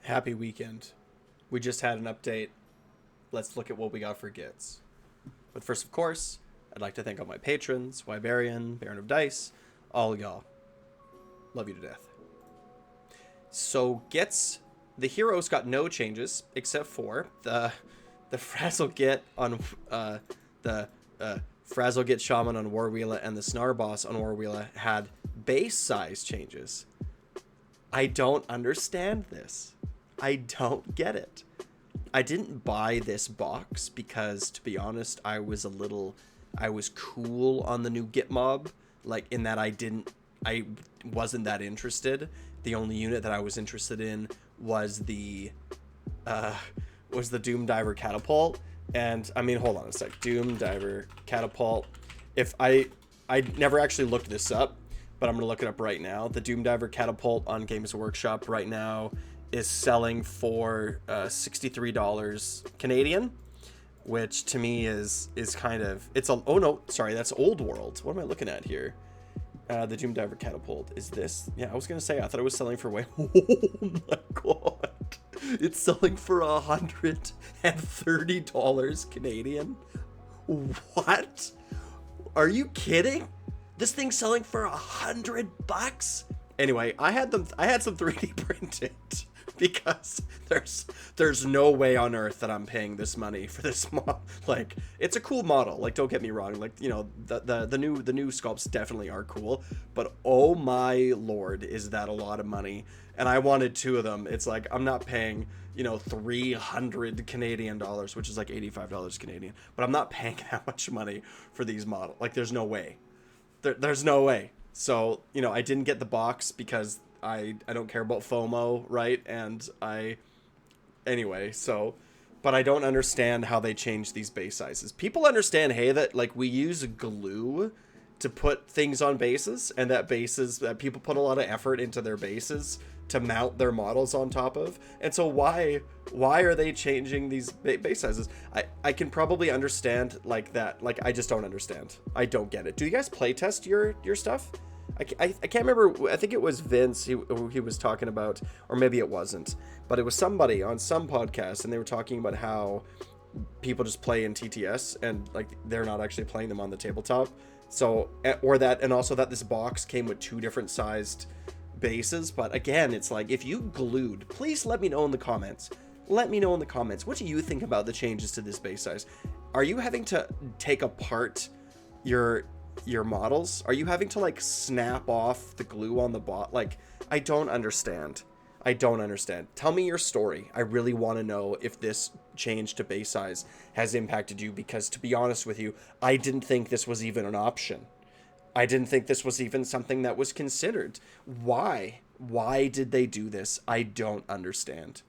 Happy weekend. We just had an update. Let's look at what we got for Gitz. But first, of course, I'd like to thank all my patrons, Wybarian, Baron of Dice, all y'all. Love you to death. So Gitz, the heroes got no changes except for the Frazzle Git on the Frazzle Git Shaman on Warwheela and the Snar Boss on Warwheela had base size changes. I don't understand this. I don't get it. I didn't buy this box because, to be honest, I was cool on the new Git mob, like in that I wasn't that interested. The only unit that I was interested in was the Doom Diver Catapult. And I mean, hold on a sec. Doom Diver Catapult. If I never actually looked this up, but I'm gonna look it up right now. The Doom Diver Catapult on Games Workshop right now is selling for $63 Canadian, which to me is kind of, oh no, sorry, that's Old World. What am I looking at here? The Doom Diver Catapult is this. Yeah, I was gonna say, I thought it was selling for way, oh my god. It's selling for $130 Canadian. What? Are you kidding? This thing's selling for $100. Anyway, I had some 3D printed because there's no way on earth that I'm paying this money for this model. Like, it's a cool model. Like, don't get me wrong. Like, you know, the new sculpts definitely are cool, but oh my lord, is that a lot of money? And I wanted two of them. It's like, I'm not paying, you know, 300 Canadian dollars, which is like $85 Canadian, but I'm not paying that much money for these models. Like, there's no way. There's no way. So, you know, I didn't get the box because I don't care about FOMO, right? And anyway, so, but I don't understand how they change these base sizes. People understand, hey, that like we use glue to put things on bases, and that people put a lot of effort into their bases to mount their models on top of. And so why are they changing these base sizes? I can probably understand like that. Like, I just don't understand. I don't get it. Do you guys playtest your stuff? I can't remember. I think it was Vince who he was talking about, or maybe it wasn't, but it was somebody on some podcast, and they were talking about how people just play in TTS and like they're not actually playing them on the tabletop. So, or that, and also that this box came with two different sized bases. But again, it's like, if you glued, please let me know in the comments. Let me know in the comments. What do you think about the changes to this base size? Are you having to take apart your models? Are you having to like snap off the glue on the bot? Like, I don't understand. Tell me your story. I really want to know if this change to base size has impacted you, because to be honest with you, I didn't think this was even an option. I didn't think this was even something that was considered. Why did they do this? I don't understand.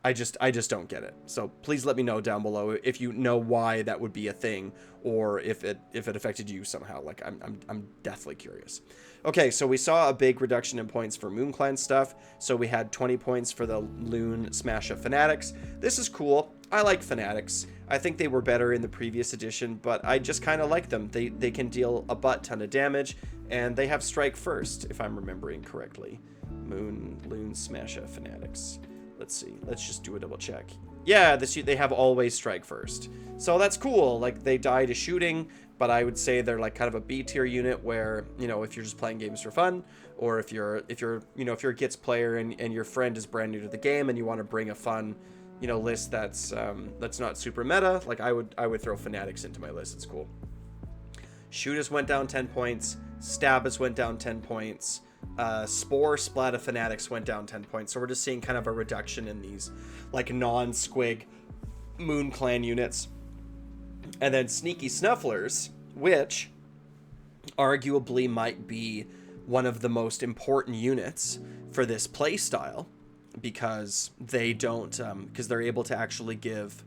I just don't get it. So please let me know down below if you know why that would be a thing, or if it affected you somehow. Like, I'm deathly curious. Okay, so we saw a big reduction in points for Moon Clan stuff. So we had 20 points for the Loon Smash of Fanatics. This is cool. I like Fanatics. I think they were better in the previous edition, but I just kind of like them. They can deal a butt ton of damage, and they have Strike First, if I'm remembering correctly. Loon Smash of Fanatics. Let's see. Let's just do a double check. Yeah, they have Always Strike First. So that's cool. Like, they die to shooting, but I would say they're like kind of a B tier unit where, you know, if you're just playing games for fun, or if you're a Gitz player and your friend is brand new to the game and you want to bring a fun, you know, list that's not super meta, like I would throw Fanatics into my list. It's cool. Shooters went down 10 points. Stabbers went down 10 points. Spore Splat of Fanatics went down 10 points. So we're just seeing kind of a reduction in these like non-squig Moon Clan units. And then Sneaky Snufflers, which arguably might be one of the most important units for this playstyle, because they don't because they're able to actually give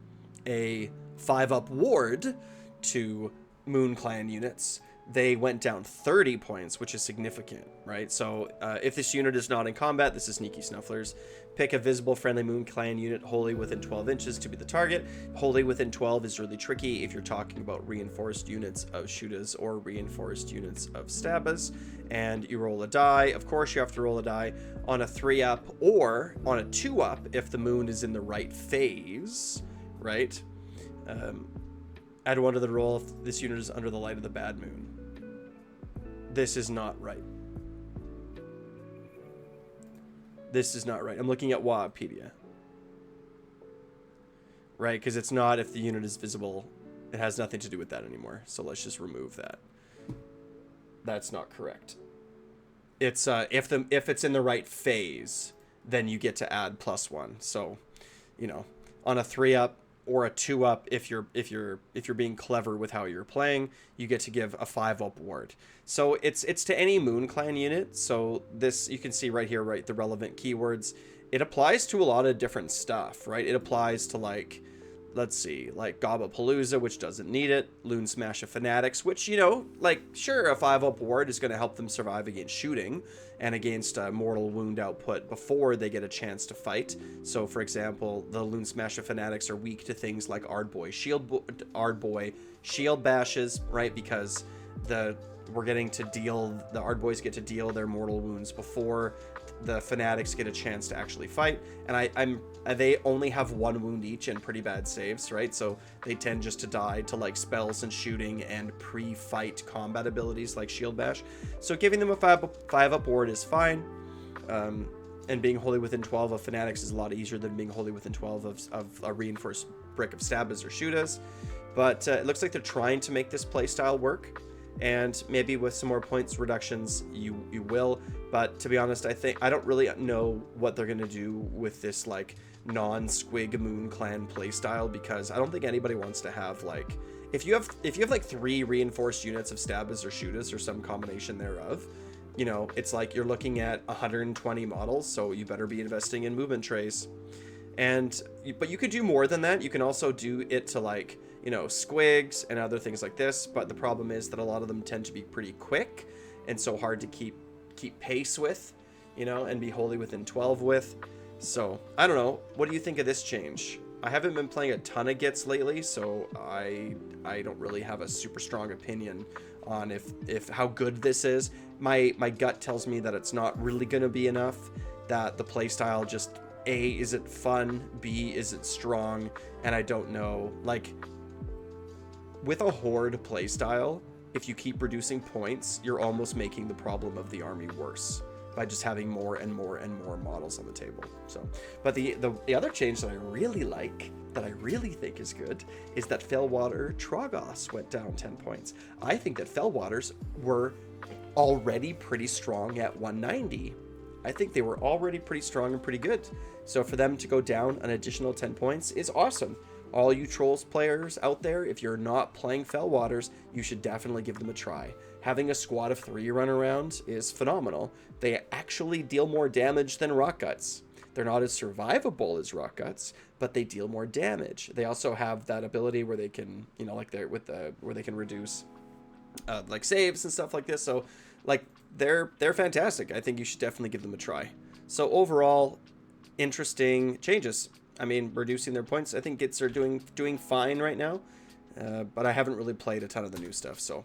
a 5-up ward to Moon Clan units they went down 30 points, which is significant, right? So if this unit is not in combat, this is Sneaky Snufflers. Pick a visible friendly Moon Clan unit wholly within 12 inches to be the target. Wholly within 12 is really tricky if you're talking about reinforced units of Shootas or reinforced units of Stabas. And you roll a die. Of course, you have to roll a die on a 3-up or on a 2-up if the moon is in the right phase, right? Add 1 to the roll if this unit is under the light of the bad moon. This is not right. This is not right. I'm looking at Wikipedia. Right, because it's not if the unit is visible. It has nothing to do with that anymore. So let's just remove that. That's not correct. It's if it's in the right phase, then you get to add +1. So, you know, on a 3-up or a 2-up, if you're being clever with how you're playing, you get to give a 5-up ward. So it's to any Moon Clan unit. So this, you can see right here, right, the relevant keywords. It applies to a lot of different stuff, right? It applies to, like, let's see, like Gobapalooza, which doesn't need it. Loon Smash of Fanatics, which, you know, like, sure, a 5-up ward is going to help them survive against shooting and against mortal wound output before they get a chance to fight. So, for example, the Loon Smash of Fanatics are weak to things like Ardboy Shield Bashes, right? Because we're getting to deal, the Ardboys get to deal their mortal wounds before the Fanatics get a chance to actually fight. And they only have 1 wound each and pretty bad saves, right? So they tend just to die to, like, spells and shooting and pre-fight combat abilities like Shield Bash. So giving them a 5-up ward is fine. And being wholly within 12 of Fanatics is a lot easier than being wholly within 12 of a reinforced brick of Stabas or Shootas. But it looks like they're trying to make this playstyle work. And maybe with some more points reductions, you will. But to be honest, I don't really know what they're gonna do with this, like, non-Squig Moon Clan playstyle, because I don't think anybody wants to have, like, if you have like 3 reinforced units of Stabas or Shootas or some combination thereof, you know, it's like you're looking at 120 models, so you better be investing in movement trays. But you could do more than that. You can also do it to, like, you know, squigs and other things like this. But the problem is that a lot of them tend to be pretty quick and so hard to keep pace with, you know, and be wholly within 12 with. So I don't know. What do you think of this change? I haven't been playing a ton of Gitz lately, so I don't really have a super strong opinion on if how good this is. My gut tells me that it's not really going to be enough, that the playstyle just, A, is it fun, B, is it strong, and I don't know. Like, with a horde playstyle, if you keep reducing points, you're almost making the problem of the army worse by just having more and more and more models on the table. So, but the other change that I really like, that I really think is good, is that Fellwater Trogoths went down 10 points. I think that Fellwaters were already pretty strong at 190. I think they were already pretty strong and pretty good. So for them to go down an additional 10 points is awesome. All you Trolls players out there, if you're not playing Fellwaters, you should definitely give them a try. Having a squad of 3 run around is phenomenal. They actually deal more damage than Rock Guts. They're not as survivable as Rock Guts, but they deal more damage. They also have that ability where they can, you know, like where they can reduce like saves and stuff like this. So, like, they're fantastic. I think you should definitely give them a try. So overall, interesting changes. I mean, reducing their points. I think Gitz are doing fine right now, but I haven't really played a ton of the new stuff. So,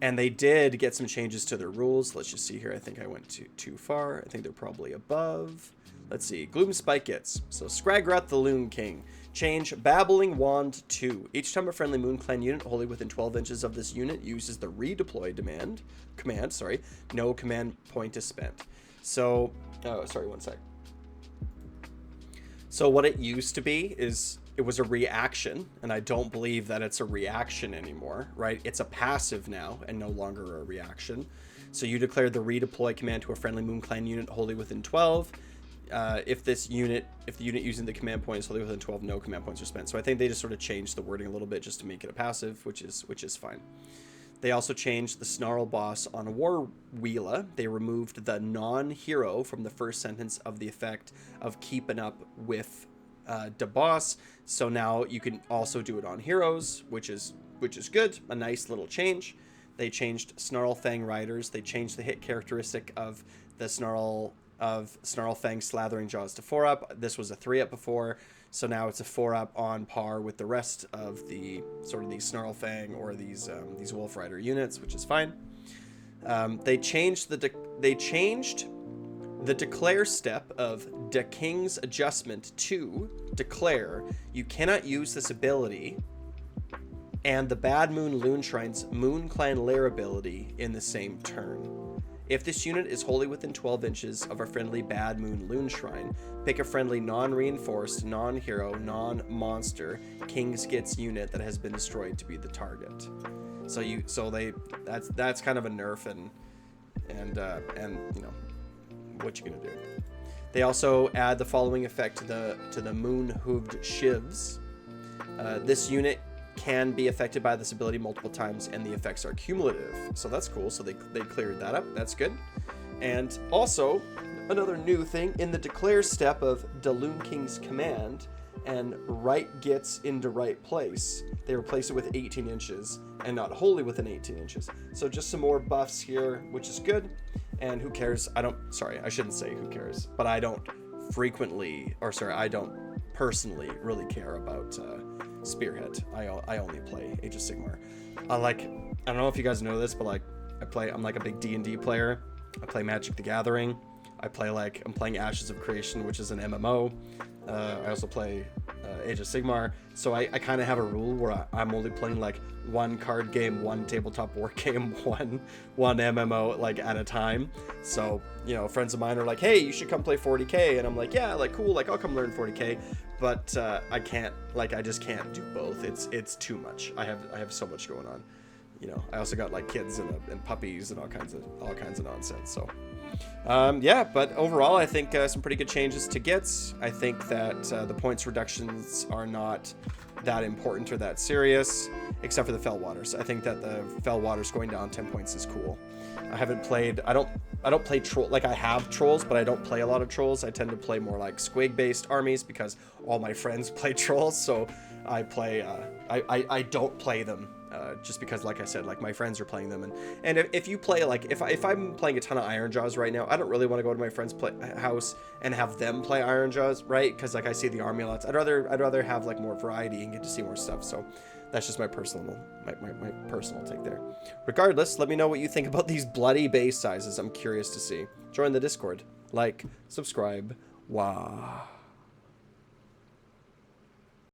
and they did get some changes to their rules. Let's just see here. I think I went too far. I think they're probably above. Let's see. Gloom Spike Gitz. So Scragrot the Loon King. Change Babbling Wand 2. Each time a friendly Moon Clan unit wholly within 12 inches of this unit uses the redeploy command, no command point is spent. So, sorry, one sec. So what it used to be is it was a reaction, and I don't believe that it's a reaction anymore, right? It's a passive now and no longer a reaction. So you declare the redeploy command to a friendly Moon Clan unit wholly within 12. If the unit using the command point is wholly within 12, no command points are spent. So I think they just sort of changed the wording a little bit just to make it a passive, which is fine. They also changed the Snarl boss on War Wheela. They removed the non-hero from the first sentence of the effect of keeping up with the boss. So now you can also do it on heroes, which is good. A nice little change. They changed Snarlfang Riders. They changed the hit characteristic of the Snarlfang Slathering Jaws to 4-up. This was a 3-up before, so now it's a 4-up on par with the rest of the sort of these Snarlfang or these Wolf Rider units, which is fine. They changed the declare step of the King's Adjustment to declare you cannot use this ability and the Bad Moon Loon Shrine's Moon Clan Lair ability in the same turn. If this unit is wholly within 12 inches of a friendly Bad Moon Loon Shrine, pick a friendly non-reinforced, non-hero, non-monster King's Gitz unit that has been destroyed to be the target. That's kind of a nerf and you know, what you gonna do. They also add the following effect to the Moon Hooved Shivs. This unit can be affected by this ability multiple times, and the effects are cumulative. So that's cool. So they cleared that up. That's good. And also, another new thing, in the declare step of the Loon King's Command and right Gitz into right place, they replace it with 18 inches and not wholly within 18 inches. So just some more buffs here, which is good. And who cares? I shouldn't say who cares, but I don't personally really care about Spearhead. I only play Age of Sigmar. I don't know if you guys know this, but like I'm like a big D&D player. I play Magic the Gathering. I'm playing Ashes of Creation, which is an MMO. I also play Age of Sigmar. So I kind of have a rule where I'm only playing like one card game, one tabletop war game, one MMO like at a time. So, you know, friends of mine are like, hey, you should come play 40k. And I'm like, yeah, like cool, like I'll come learn 40k. But I just can't do both. It's too much. I have so much going on. You know, I also got like kids and puppies and all kinds of nonsense. So yeah, but overall I think some pretty good changes to Gitz. I think that the points reductions are not that important or that serious, except for the Fell Waters. I think that the Fell Waters going down 10 points is cool. I don't play troll, like I have trolls, but I don't play a lot of trolls. I tend to play more like squig based armies because all my friends play trolls. So I play, I don't play them just because, like I said, like my friends are playing them. And if you play, like if I'm playing a ton of Iron Jaws right now, I don't really want to go to my friend's house and have them play Iron Jaws, right? Because like I see the army lots. I'd rather have like more variety and get to see more stuff. So that's just my personal take there. Regardless, let me know what you think about these bloody base sizes. I'm curious to see. Join the Discord. Like, subscribe. Wah.